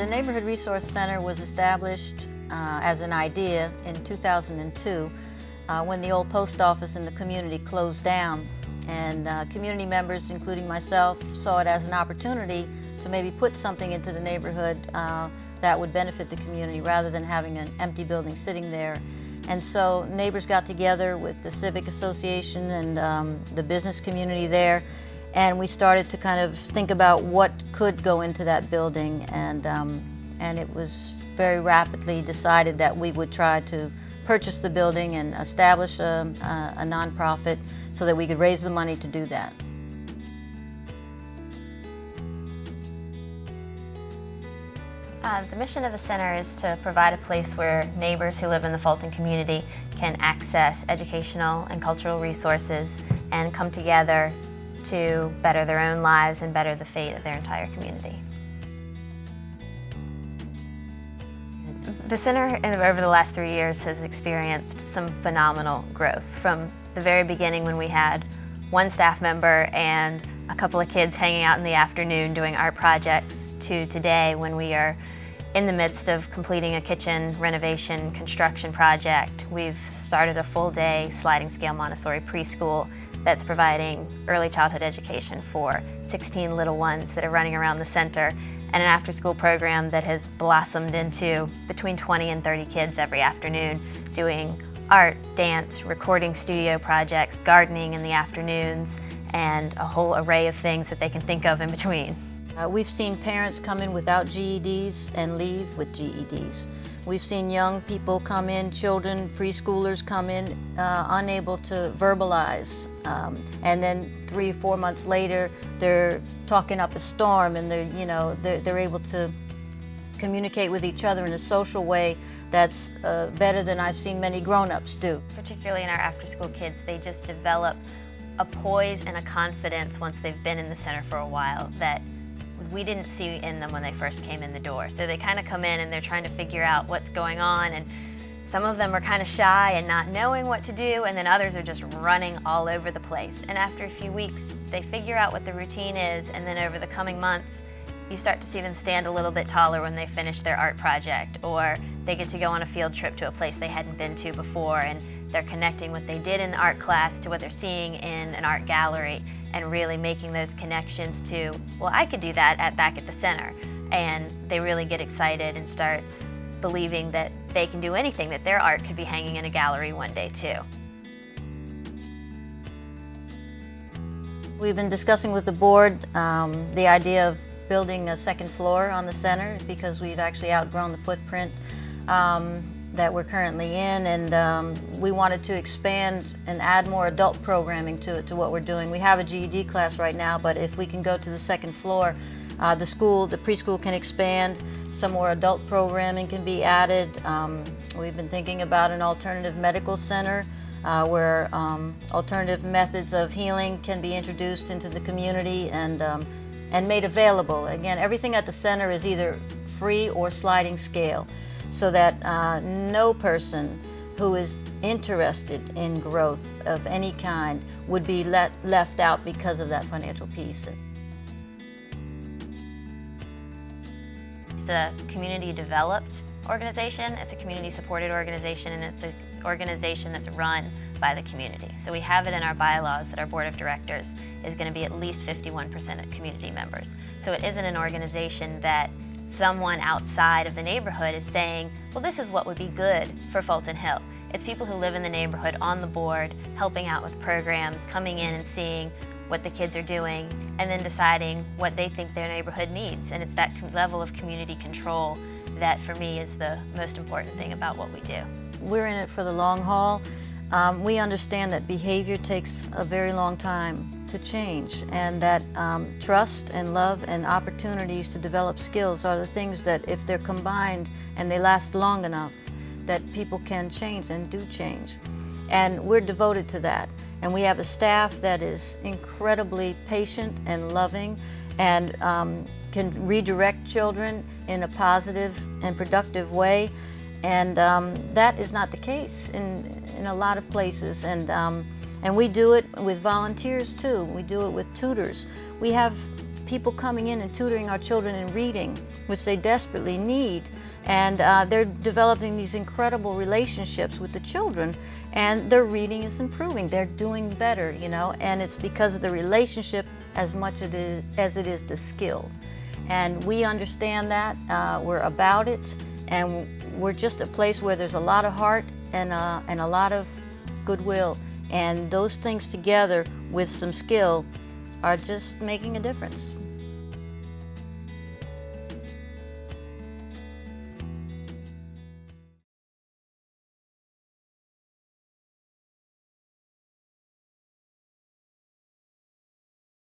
The Neighborhood Resource Center was established as an idea in 2002 when the old post office in the community closed down, and community members, including myself, saw it as an opportunity to maybe put something into the neighborhood that would benefit the community rather than having an empty building sitting there. And so neighbors got together with the Civic Association and the business community there, and we started to kind of think about what could go into that building, and it was very rapidly decided that we would try to purchase the building and establish a nonprofit so that we could raise the money to do that. The mission of the center is to provide a place where neighbors who live in the Fulton community can access educational and cultural resources and come together to better their own lives and better the fate of their entire community. The center over the last 3 years has experienced some phenomenal growth. From the very beginning, when we had one staff member and a couple of kids hanging out in the afternoon doing art projects, to today when we are in the midst of completing a kitchen renovation construction project. We've started a full-day sliding scale Montessori preschool that's providing early childhood education for 16 little ones that are running around the center, and an after-school program that has blossomed into between 20 and 30 kids every afternoon doing art, dance, recording studio projects, gardening in the afternoons, and a whole array of things that they can think of in between. We've seen parents come in without GEDs and leave with GEDs. We've seen young people come in, children, preschoolers come in unable to verbalize, and then 3 or 4 months later they're talking up a storm, and they're able to communicate with each other in a social way that's better than I've seen many grown-ups do. Particularly in our after-school kids, they just develop a poise and a confidence once they've been in the center for a while that we didn't see in them when they first came in the door. So they kind of come in and they're trying to figure out what's going on, and some of them are kind of shy and not knowing what to do, and then others are just running all over the place. And after a few weeks, they figure out what the routine is, and then over the coming months, you start to see them stand a little bit taller when they finish their art project, or they get to go on a field trip to a place they hadn't been to before, and they're connecting what they did in the art class to what they're seeing in an art gallery, and really making those connections to, well, I could do that back at the center. And they really get excited and start believing that they can do anything, that their art could be hanging in a gallery one day too. We've been discussing with the board the idea of building a second floor on the center because we've actually outgrown the footprint that we're currently in, and we wanted to expand and add more adult programming to what we're doing. We have a GED class right now, but if we can go to the second floor, the preschool can expand, some more adult programming can be added. We've been thinking about an alternative medical center where alternative methods of healing can be introduced into the community and made available. Again, everything at the center is either free or sliding scale, so that no person who is interested in growth of any kind would be left out because of that financial piece. It's a community-developed organization, it's a community-supported organization, and it's an organization that's run by the community. So we have it in our bylaws that our board of directors is going to be at least 51% of community members. So it isn't an organization that someone outside of the neighborhood is saying, well, this is what would be good for Fulton Hill. It's people who live in the neighborhood on the board, helping out with programs, coming in and seeing what the kids are doing, and then deciding what they think their neighborhood needs. And it's that level of community control that, for me, is the most important thing about what we do. We're in it for the long haul. We understand that behavior takes a very long time to change, and that trust and love and opportunities to develop skills are the things that, if they're combined and they last long enough, that people can change and do change. And we're devoted to that. And we have a staff that is incredibly patient and loving and can redirect children in a positive and productive way. And that is not the case in a lot of places. And we do it with volunteers too. We do it with tutors. We have people coming in and tutoring our children in reading, which they desperately need. And they're developing these incredible relationships with the children, and their reading is improving. They're doing better, you know, and it's because of the relationship as much as it is the skill. And we understand that. We're about it, and we're just a place where there's a lot of heart and a lot of goodwill. And those things together with some skill are just making a difference.